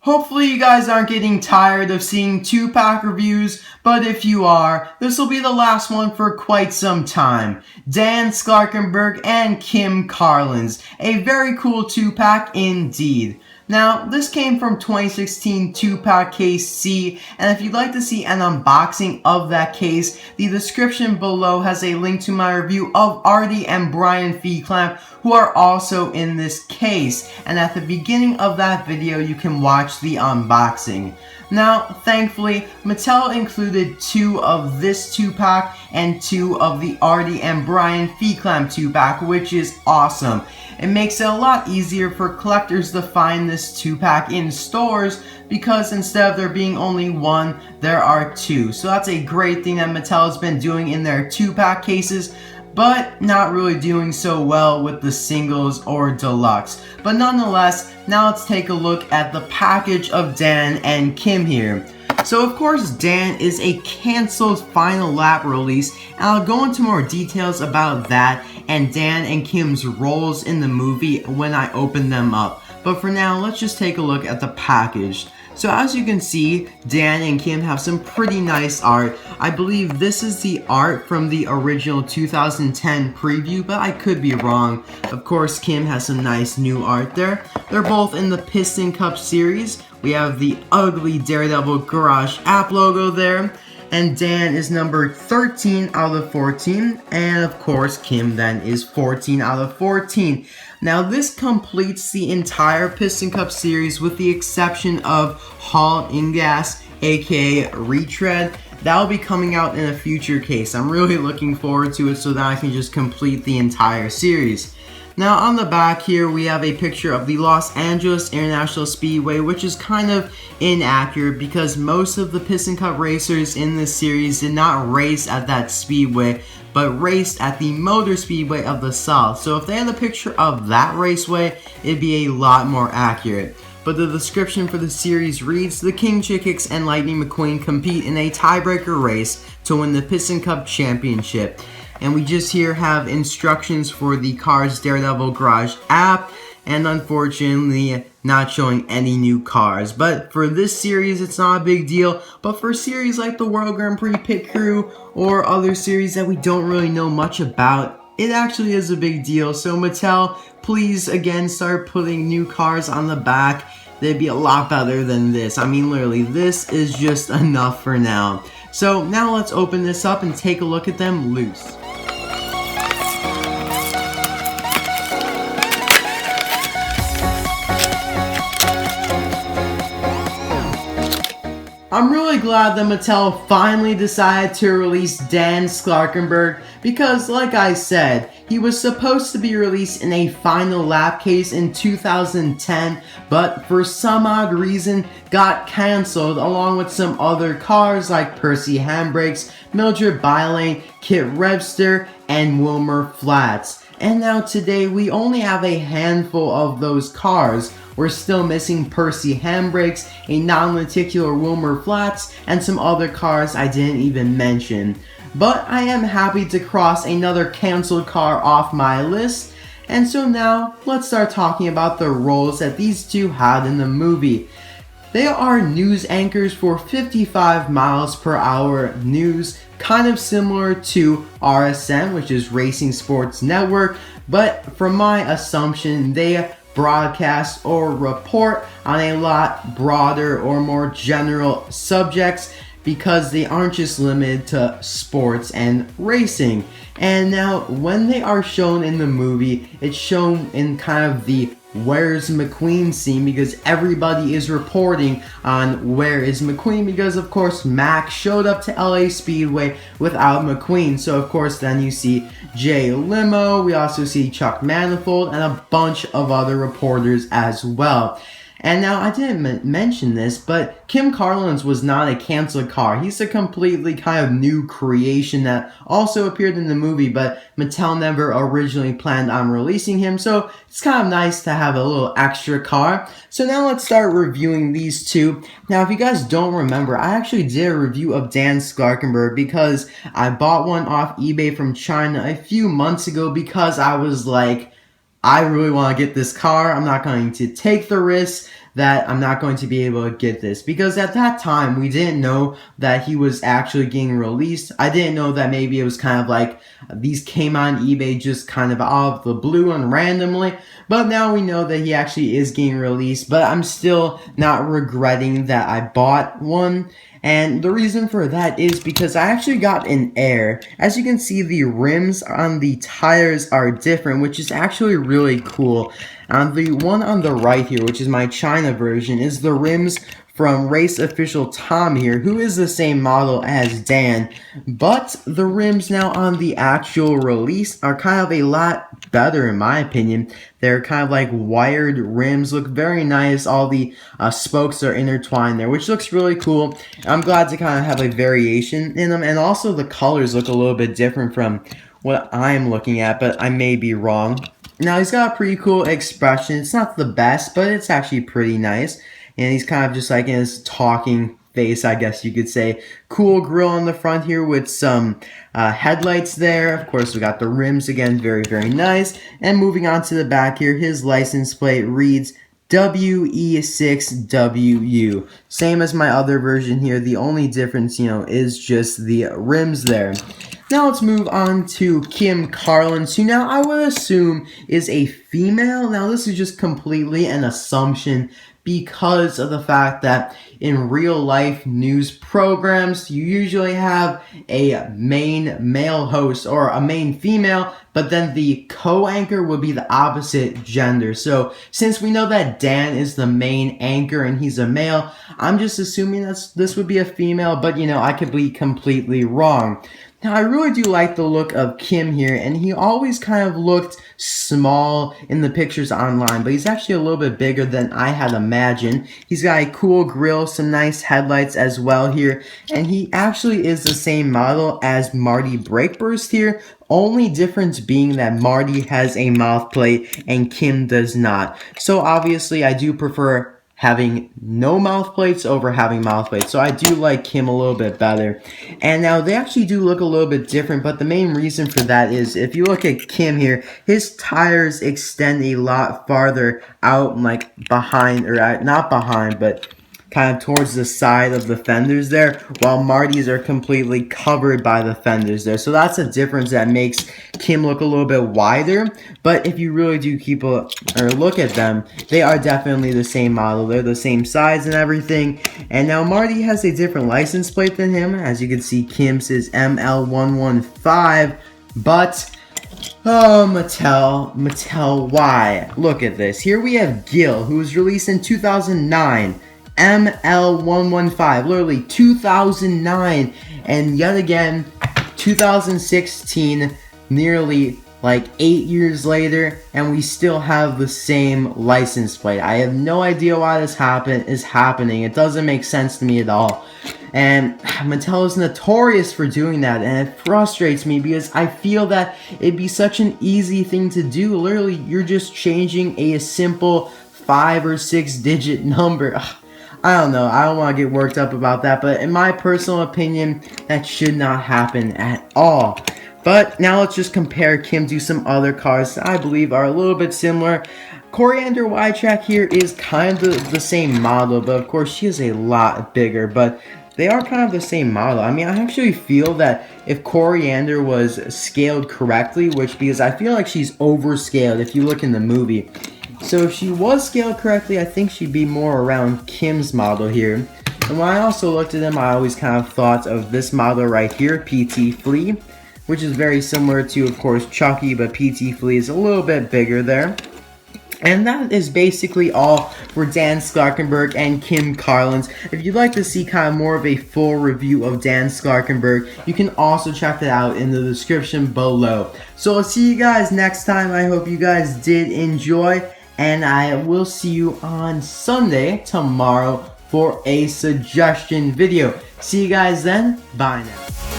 Hopefully you guys aren't getting tired of seeing 2-pack reviews, but if you are, this will be the last one for quite some time. Dan Sclarkenberg and Kim Carllins. A very cool 2-pack indeed. Now, this came from 2016 2-pack case C, and if you'd like to see an unboxing of that case, the description below has a link to my review of Artie and Brian Feeclamp, who are also in this case, and at the beginning of that video you can watch the unboxing. Now, thankfully, Mattel included 2 of this 2-pack and 2 of the Artie and Brian Feeclamp 2-pack, which is awesome. It makes it a lot easier for collectors to find this 2-pack in stores because instead of there being only 1, there are 2. So that's a great thing that Mattel has been doing in their 2-pack cases, but not really doing so well with the singles or deluxe. But nonetheless, now let's take a look at the package of Dan and Kim here. So of course Dan is a cancelled final lap release, and I'll go into more details about that and Dan and Kim's roles in the movie when I open them up. But for now, let's just take a look at the package. So as you can see, Dan and Kim have some pretty nice art. I believe this is the art from the original 2010 preview, but I could be wrong. Of course, Kim has some nice new art there. They're both in the Piston Cup series. We have the ugly Daredevil Garage app logo there. And Dan is number 13 out of 14, and of course Kim then is 14 out of 14. Now this completes the entire Piston Cup series with the exception of Hall Ingas, aka Retread. That'll be coming out in a future case. I'm really looking forward to it so that I can just complete the entire series. Now on the back here we have a picture of the Los Angeles International Speedway, which is kind of inaccurate because most of the Piston Cup racers in this series did not race at that speedway, but raced at the Motor Speedway of the South. So if they had a picture of that raceway, it'd be a lot more accurate. But the description for the series reads, the King Chickix and Lightning McQueen compete in a tiebreaker race to win the Piston Cup Championship. And we just here have instructions for the Cars Daredevil Garage app, and unfortunately not showing any new cars. But for this series it's not a big deal, but for series like the World Grand Prix Pit Crew or other series that we don't really know much about, it actually is a big deal. So Mattel, please again start putting new cars on the back. They'd be a lot better than this. I mean literally, this is just enough for now. So now let's open this up and take a look at them loose. I'm really glad that Mattel finally decided to release Dan Sclarkenberg because, like I said, he was supposed to be released in a final lap case in 2010, but for some odd reason got cancelled along with some other cars like Percy Handbrakes, Mildred Bylane, Kit Revster, and Wilmer Flats. And now today we only have a handful of those cars. We're still missing Percy Handbrakes, a non-lenticular Wilmer Flats, and some other cars I didn't even mention. But I am happy to cross another cancelled car off my list. And so now, let's start talking about the roles that these two had in the movie. They are news anchors for 55 miles per hour news, kind of similar to RSN, which is Racing Sports Network, but from my assumption, they broadcast or report on a lot broader or more general subjects because they aren't just limited to sports and racing. And now when they are shown in the movie, it's shown in kind of the Where's McQueen scene because everybody is reporting on Where is McQueen because of course Mack showed up to LA Speedway without McQueen. So of course then you see Jay Limo, we also see Chuck Manifold, and a bunch of other reporters as well. And now, I didn't mention this, but Kim Carllins was not a canceled car. He's a completely kind of new creation that also appeared in the movie, but Mattel never originally planned on releasing him, so it's kind of nice to have a little extra car. So now let's start reviewing these two. Now, if you guys don't remember, I actually did a review of Dan Sclarkenberg because I bought one off eBay from China a few months ago because I was like, I really want to get this car. I'm not going to take the risk that I'm not going to be able to get this, because at that time we didn't know that he was actually getting released. I didn't know that maybe it was kind of like these came on eBay just kind of out of the blue and randomly, but now we know that he actually is getting released. But I'm still not regretting that I bought one. And the reason for that is because I actually got an Air. As you can see, the rims on the tires are different, which is actually really cool. The one on the right here, which is my China version, is the rims from race official Tom here, who is the same model as Dan, but the rims now on the actual release are kind of a lot better in my opinion. They're kind of like wired rims, look very nice. All the spokes are intertwined there, which looks really cool. I'm glad to kind of have a variation in them, and also the colors look a little bit different from what I'm looking at, but I may be wrong. Now he's got a pretty cool expression. It's not the best, but it's actually pretty nice. And he's kind of just like in his talking face, I guess you could say. Cool grill on the front here with some headlights there. Of course, we got the rims again, very, very nice. And moving on to the back here, his license plate reads WE6WU. Same as my other version here. The only difference, is just the rims there. Now let's move on to Kim Carllins, who now I would assume is a female. Now this is just completely an assumption because of the fact that in real life news programs, you usually have a main male host or a main female, but then the co-anchor would be the opposite gender. So since we know that Dan is the main anchor and he's a male, I'm just assuming this would be a female, but I could be completely wrong. Now, I really do like the look of Kim here, and he always kind of looked small in the pictures online, but he's actually a little bit bigger than I had imagined. He's got a cool grille, some nice headlights as well here, and he actually is the same model as Marty Breakburst here, only difference being that Marty has a mouth plate and Kim does not. So obviously, I do prefer having no mouth plates over having mouth plates. So I do like Kim a little bit better. And now they actually do look a little bit different, but the main reason for that is if you look at Kim here, his tires extend a lot farther out, like behind, or not behind, but kind of towards the side of the fenders there, while Marty's are completely covered by the fenders there. So that's a difference that makes Kim look a little bit wider, but if you really do look at them, they are definitely the same model. They're the same size and everything. And now Marty has a different license plate than him. As you can see, Kim's is ML115, but oh, Mattel, why? Look at this. Here we have Gil, who was released in 2009. ML115, literally 2009, and yet again 2016, nearly like 8 years later, and we still have the same license plate. I have no idea why this is happening. It doesn't make sense to me at all. And Mattel is notorious for doing that, and it frustrates me because I feel that it'd be such an easy thing to do. Literally, you're just changing a simple 5 or 6 digit number. I don't know, I don't want to get worked up about that, but in my personal opinion, that should not happen at all. But now let's just compare Kim to some other cars that I believe are a little bit similar. Coriander Y-Track here is kind of the same model, but of course she is a lot bigger, but they are kind of the same model. I mean, I actually feel that if Coriander was scaled correctly, because I feel like she's overscaled if you look in the movie. So if she was scaled correctly, I think she'd be more around Kim's model here. And when I also looked at them, I always kind of thought of this model right here, PT Flea, which is very similar to, of course, Chucky, but PT Flea is a little bit bigger there. And that is basically all for Dan Sclarkenberg and Kim Carllins. If you'd like to see kind of more of a full review of Dan Sclarkenberg, you can also check that out in the description below. So I'll see you guys next time. I hope you guys did enjoy. And I will see you on Sunday, tomorrow, for a suggestion video. See you guys then. Bye now.